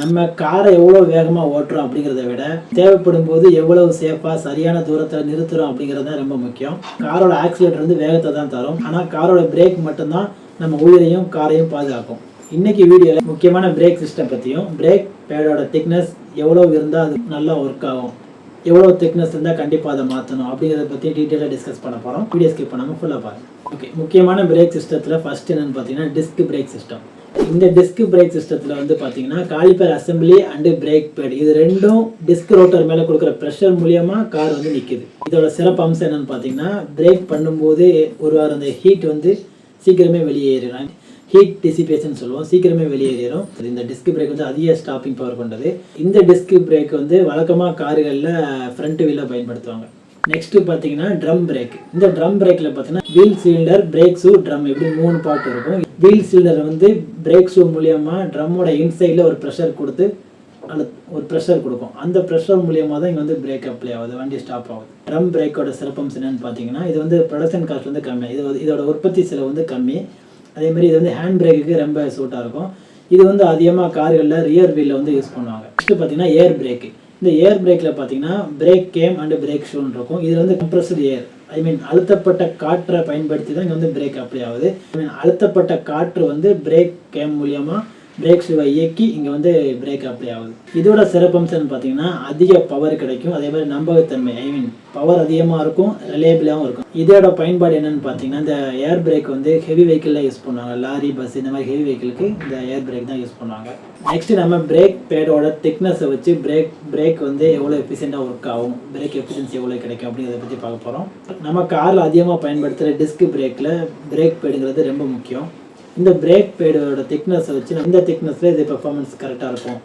நம்ம காரை எவ்வளோ வேகமாக ஓட்டுறோம் அப்படிங்கிறத விட தேவைப்படும் போது எவ்வளவு சேஃபாக சரியான தூரத்தில் நிறுத்துகிறோம் அப்படிங்கிறது தான் ரொம்ப முக்கியம். காரோட ஆக்சிலேட்டர் வந்து வேகத்தை தான் தரும், ஆனால் காரோட பிரேக் மட்டும்தான் நம்ம உயிரையும் காரையும் பாதுகாக்கும். இன்னைக்கு வீடியோவில் முக்கியமான பிரேக் சிஸ்டம் பற்றியும் பிரேக் பேடோட திக்னஸ் எவ்வளோ இருந்தால் அது நல்லா ஒர்க் ஆகும், எவ்வளோ திக்னஸ் இருந்தால் கண்டிப்பாக அதை மாற்றணும் அப்படிங்கிறத பற்றி டீட்டெயிலாக டிஸ்கஸ் பண்ண போகிறோம். வீடியோ ஸ்கிப் பண்ணாமல் ஃபுல்லாக பாருங்கள். ஓகே, முக்கியமான பிரேக் சிஸ்டத்தில் ஃபர்ஸ்ட் என்னென்னு பார்த்தீங்கன்னா டிஸ்க் பிரேக் சிஸ்டம். இந்த டிஸ்க் பிரேக் சிஸ்டத்தில் வந்து பார்த்தீங்கன்னா caliper assembly and brake pad இது ரெண்டும் டிஸ்க் ரோட்டர் மேலே கொடுக்குற ப்ரெஷர் மூலியமாக கார் வந்து நிற்குது. இதோட சிறப்பு அம்சம் என்னென்னு பார்த்தீங்கன்னா பிரேக் பண்ணும்போது ஒரு வாரம் அந்த ஹீட் வந்து சீக்கிரமே வெளியேறிடும். ஹீட் டிசிபேஷன் சொல்லுவோம், சீக்கிரமே வெளியேறிடும். இந்த டிஸ்க் பிரேக் வந்து அதிக ஸ்டாப்பிங் பவர் கொண்டது. இந்த டிஸ்க் பிரேக் வந்து வழக்கமாக கார்களில் ஃப்ரண்ட் வீலில் பயன்படுத்துவாங்க. நெக்ஸ்ட் பார்த்தீங்கன்னா ட்ரம் பிரேக். இந்த ட்ரம் பிரேக்கில் பார்த்தீங்கன்னா wheel cylinder, brake shoe, drum இப்படி 3 பார்ட் இருக்கும். வீல் சிலிண்டர் வந்து பிரேக் ஷூ மூலியமாக ட்ரம்மோட இன்சைடில் ஒரு ப்ரெஷர் கொடுத்து ஒரு ப்ரெஷர் கொடுக்கும். அந்த ப்ரெஷர் மூலியமாக தான் இங்கே வந்து பிரேக் அப்ளை ஆகுது, வண்டி ஸ்டாப் ஆகுது. ட்ரம் பிரேக்கோட சிறப்பம்சம் என்னன்னு பார்த்தீங்கன்னா இது வந்து ப்ரொடக்ஷன் காஸ்ட் வந்து கம்மி, இதோட உற்பத்தி செலவு வந்து கம்மி. அதே மாதிரி இது வந்து ஹேண்ட் பிரேக்குக்கு ரொம்ப சூட்டாக இருக்கும். இது வந்து அதிகமாக கார்களில் ரியர் வீலில் வந்து யூஸ் பண்ணுவாங்க. நெக்ஸ்ட் பார்த்தீங்கன்னா ஏர் பிரேக்கு. இந்த ஏர் பிரேக்கில் பார்த்தீங்கன்னா பிரேக் கேம் அண்ட் பிரேக் ஷூன்னு இருக்கும். இது வந்து கம்ப்ரஸ்டு ஏர், அழுத்தப்பட்ட காற்றை பயன்படுத்தி தான் இங்கே வந்து பிரேக் அப்ளை ஆகுது. அழுத்தப்பட்ட காற்று வந்து பிரேக் கேம் மூலியமாக பிரேக் ஷூவை இயக்கி இங்கே வந்து பிரேக் அப்ளை ஆகுது. இதோட சிறப்பம்சம்னு பார்த்தீங்கன்னா அதிக பவர் கிடைக்கும், அதே மாதிரி நம்பகத்தன்மை, பவர் அதிகமாக இருக்கும், ரிலேபிளாகவும் இருக்கும். இதோட பயன்பாடு என்னன்னு பார்த்தீங்கன்னா இந்த ஏர் பிரேக் வந்து ஹெவி வெஹிக்கிளில் யூஸ் பண்ணுவாங்க. லாரி, பஸ் இந்த மாதிரி ஹெவி வெஹிக்கிளுக்கு இந்த ஏர் பிரேக் தான் யூஸ் பண்ணுவாங்க. நெக்ஸ்ட் நம்ம பிரேக் பேடோட திக்னஸை வச்சு பிரேக் வந்து எவ்வளோ எஃபிஷியண்டாக ஒர்க் ஆகும், பிரேக் எஃபிஷியன்சி எவ்வளோ கிடைக்கும் அப்படிங்கிறத பற்றி பார்க்க போகிறோம். நம்ம காரில் அதிகமாக பயன்படுத்துகிற டிஸ்க் பிரேக்கில் பிரேக் பேடுங்கிறது ரொம்ப முக்கியம். இந்த பிரேக் பேடோட திக்னஸை வச்சு இந்த திக்னஸில் இது பெர்ஃபார்மன்ஸ் கரெக்டாக இருக்கும்,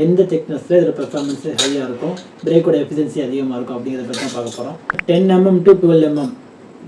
எந்த திக்னஸில் இதில் பெர்ஃபார்மன்ஸ் ஹையாக இருக்கும், பிரேக்கோட எஃபிஷியன்சி அதிகமாக இருக்கும் அப்படிங்கிறத பற்றி தான் பார்க்க போகிறோம். 10 mm to 12 mm.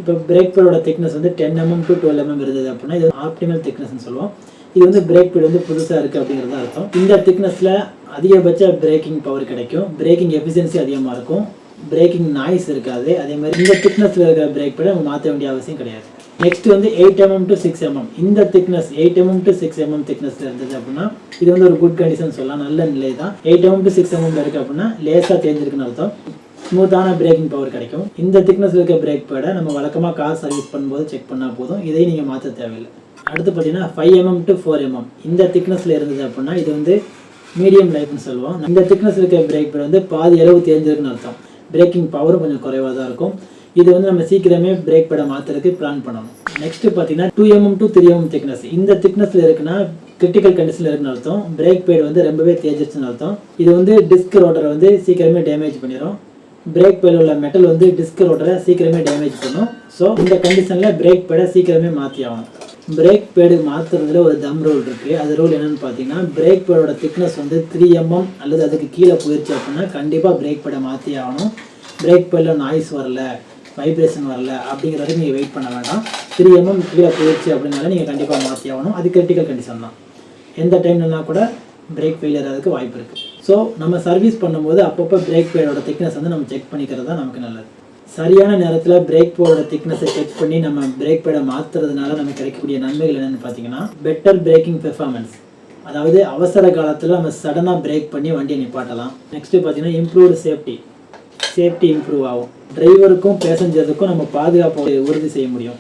இப்போ பிரேக் பேடோட திக்னஸ் வந்து 10 mm to 12 mm இருந்தது அப்படின்னா இது ஆப்டிமல் திக்னஸ்ன்னு சொல்லுவோம். இது வந்து பிரேக் பேட் வந்து புதுசாக இருக்குது அப்படிங்கிறது அர்த்தம். இந்த திக்னஸில் அதிகபட்ச பிரேக்கிங் பவர் கிடைக்கும், பிரேக்கிங் எஃபிஷியன்சி அதிகமாக இருக்கும், பிரேக்கிங் நாய்ஸ் இருக்காது. அதே மாதிரி இந்த திக்னஸில் இருக்கிற பிரேக் பேடை நம்ம மாற்ற வேண்டிய அவசியம் கிடையாது. நெக்ஸ்ட் வந்து 8 mm to 6 mm. இந்த திக்னஸ் 8 mm to 6 mm திக்னஸ்ல இருந்தது அப்படின்னா இது வந்து ஒரு குட் கண்டிஷன் சொல்லலாம், நல்ல நிலை தான். 8 mm to 6 mm இருக்குது அப்படின்னா லேசாக தேர்ந்திருக்குன்னு அர்த்தம், ஸ்மூத்தான பிரேக்கிங் பவர் கிடைக்கும். இந்த திக்னஸ் இருக்க பிரேக் பேடை நம்ம வழக்கமாக கார் சர்வீஸ் பண்ணும்போது செக் பண்ணால் போதும், இதையும் நீங்கள் மாற்ற தேவையில்லை. அடுத்து பார்த்தீங்கன்னா 5 mm to 4 mm. இந்த திக்னஸில் இருந்தது அப்படின்னா இது வந்து மீடியம் லைஃப்னு சொல்லுவோம். இந்த திக்னஸ் இருக்க பிரேக் பேட் வந்து பாதி அளவு தேர்ந்திருக்குன்னு அர்த்தம், பிரேக்கிங் பவரும் கொஞ்சம் குறைவாக தான் இருக்கும். இது வந்து நம்ம சீக்கிரமே பிரேக் பேடை மாற்றுறதுக்கு பிளான் பண்ணணும். நெக்ஸ்ட் பார்த்தீங்கன்னா 2 mm to 3 mm திக்னஸ். இந்த திக்னஸில் இருக்குன்னா கிரிட்டிக்கல் கண்டிஷனில் இருக்குன்னு அர்த்தம், பிரேக் பேட் வந்து ரொம்பவே தேஞ்சிருச்சுன்னு அர்த்தம். இது வந்து டிஸ்க் ரோட்டரை வந்து சீக்கிரமே டேமேஜ் பண்ணிடும், பிரேக் பேடில் உள்ள மெட்டல் வந்து டிஸ்க் ரோட்டரை சீக்கிரமே டேமேஜ் பண்ணும். ஸோ இந்த கண்டிஷனில் பிரேக் பேடை சீக்கிரமே மாற்றி ஆகணும். பிரேக் பேடு மாற்றுறதுல ஒரு தம் ரூல் இருக்குது. அது ரூல் என்னென்னு பார்த்தீங்கன்னா பிரேக் பேடோட திக்னஸ் வந்து 3 mm அல்லது அதுக்கு கீழே போயிடுச்சு அப்படின்னா கண்டிப்பாக பிரேக் பேடை மாற்றி ஆகணும். பிரேக் பேடில் நாய்ஸ் வரல, வைப்ரேஷன் வரல அப்படிங்கிறத நீங்கள் வெயிட் பண்ண வேண்டாம். 3 mm கீழே போயிடுச்சு அப்படின்னால நீங்கள் கண்டிப்பாக மாற்றி ஆகணும். அது கிரிட்டிக்கல் கண்டிஷன் தான், எந்த டைம்லனா கூட பிரேக் ஃபெயிலியர் ஆகிறதுக்கு வாய்ப்பு இருக்குது. ஸோ நம்ம சர்வீஸ் பண்ணும்போது அப்பப்போ பிரேக் பேடோட திக்னஸ் வந்து நம்ம செக் பண்ணிக்கிறது தான் நமக்கு நல்லது. சரியான நேரத்தில் பிரேக் பேடோட திக்னஸை செக் பண்ணி நம்ம பிரேக் பேடை மாற்றுறதுனால நமக்கு கிடைக்கக்கூடிய நன்மைகள் என்னென்னு பார்த்தீங்கன்னா பெட்டர் பிரேக்கிங் பெர்ஃபார்மன்ஸ், அதாவது அவசர காலத்தில் நம்ம சடனாக பிரேக் பண்ணி வண்டியை நிப்பாட்டலாம். நெக்ஸ்ட்டு பார்த்தீங்கன்னா இம்ப்ரூவ்டு சேஃப்டி இம்ப்ரூவ் ஆகும், டிரைவருக்கும் பேசஞ்சருக்கும் நம்ம பாதுகாப்பை உறுதி செய்ய முடியும்.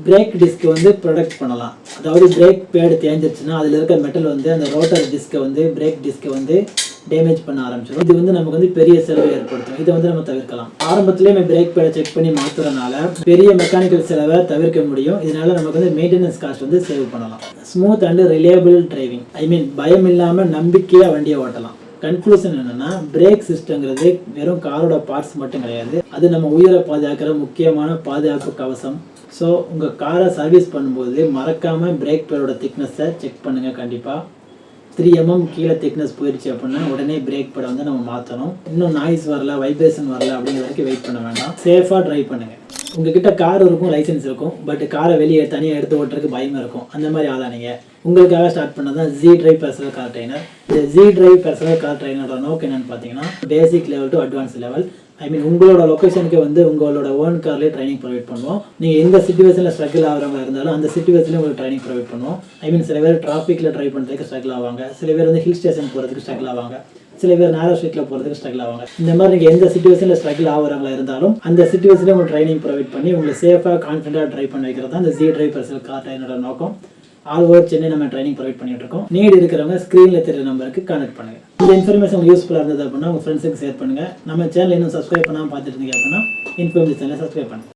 பிரேக் டிஸ்க் வந்து ப்ரொடெக்ட் பண்ணலாம், அதாவது பிரேக் பேடு தேஞ்சிருச்சுன்னா அதில் இருக்க மெட்டல் வந்து அந்த ரோட்டர் டிஸ்கை வந்து பிரேக் டிஸ்கை வந்து டேமேஜ் பண்ண ஆரம்பிச்சிடும். இது வந்து நமக்கு வந்து பெரிய செலவை ஏற்படுத்தும், இதை வந்து நம்ம தவிர்க்கலாம். ஆரம்பத்திலே நம்ம பிரேக் பேடை செக் பண்ணி மாற்றுறதுனால பெரிய மெக்கானிக்கல் செலவை தவிர்க்க முடியும். இதனால நமக்கு வந்து மெயின்டெனன்ஸ் காஸ்ட் வந்து சேவ் பண்ணலாம். ஸ்மூத் அண்ட் ரிலையபிள் டிரைவிங், பயம் இல்லாமல் நம்பிக்கையாக வண்டியை ஓட்டலாம். கன்க்ளூஷன் என்னன்னா பிரேக் சிஸ்டங்கிறது வெறும் காரோட பார்ட்ஸ் மட்டும் கிடையாது, அது நம்ம உயிரை பாதுகாக்கிற முக்கியமான பாதுகாப்பு கவசம். ஸோ உங்கள் காரை சர்வீஸ் பண்ணும்போது மறக்காமல் பிரேக் பேடோட திக்னஸை செக் பண்ணுங்கள். கண்டிப்பாக 3 mm கீழே திக்னஸ் போயிடுச்சு அப்படின்னா உடனே பிரேக் பேடை வந்து நம்ம மாற்றணும். இன்னும் நாய்ஸ் வரல, வைப்ரேஷன் வரல அப்படிங்கிற வரைக்கும் வெயிட் பண்ண வேண்டாம், சேஃபாக ட்ரைவ் பண்ணுங்கள். உங்ககிட்ட கார் இருக்கும், லைசன்ஸ் இருக்கும், பட் காரை வெளியே தனியாக எடுத்து ஓட்டுறதுக்கு பயமாக இருக்கும். அந்த மாதிரி ஆளானீங்க, உங்களுக்காக ஸ்டார்ட் பண்ணது தான் G drive personal car trainer. இந்த ஜி டிரைவ் பர்சனல் கார் ட்ரைனரோட நோக்கம் என்னென்னு பார்த்தீங்கன்னா basic level to advance level I mean உங்களோட லொக்கேஷனுக்கு வந்து உங்களோட ஓன் கார்லேயே ட்ரைனிங் ப்ரொவைட் பண்ணுவோம். நீங்கள் எந்த சிச்சுவேஷனில் ஸ்ட்ரகிள் ஆகிறவங்க இருந்தாலும் அந்த சிச்சுவேஷனில் உங்களுக்கு ட்ரைனிங் ப்ரொவைட் பண்ணுவோம். ஐ மீன் சில பேர் டிராஃபிக்கில் ட்ரை பண்ணுறதுக்கு ஸ்ட்ரகிள் ஆவாங்க, சில பேர் வந்து ஹில் ஸ்டேஷன் போகிறதுக்கு ஸ்ட்ரகிள் ஆவாங்க, சில பேர் நேரோ ஸ்ட்ரீட்டில் போகிறதுக்கு ஸ்ட்ரகிள் ஆவாங்க. இந்த மாதிரி நீங்கள் எந்த சிச்சுவேஷனில் ஸ்ட்ரகிள் ஆகிறவங்களா இருந்தாலும் அந்த சிச்சுவேஷனில் உங்களுக்கு ட்ரைனிங் ப்ரொவைட் பண்ணி உங்களை சேஃபாக கான்ஃபிடென்ட்டாக ட்ரை பண்ண வைக்கிறது தான் இந்த ஜி டிரைவ் பர்சனல் கார் ட்ரைனரோட நோக்கம். ஆல் ஓவர் சென்னை நம்ம ட்ரைனிங் ப்ரொவைட் பண்ணிட்டு இருக்கோம். நீட் இருக்கிறவங்க ஸ்க்ரீனில் தெரிய நம்பருக்கு கான்டெக்ட் பண்ணுங்கள். இந்த இன்ஃபர்மேஷன் உங்களுக்கு யூஸ்ஃபுல்லாக இருந்தது அப்படின்னா உங்கள் ஃப்ரெண்ட்ஸுக்கு ஷேர் பண்ணுங்கள். நம்ம சேனல் இன்னும் சப்ஸ்கிரைப் பண்ணாமல் பார்த்துட்டு இருந்தீங்க அப்படின்னா இன்ஃபர்மேஷன் சேனலை சப்ஸ்கிரைப் பண்ணுங்கள்.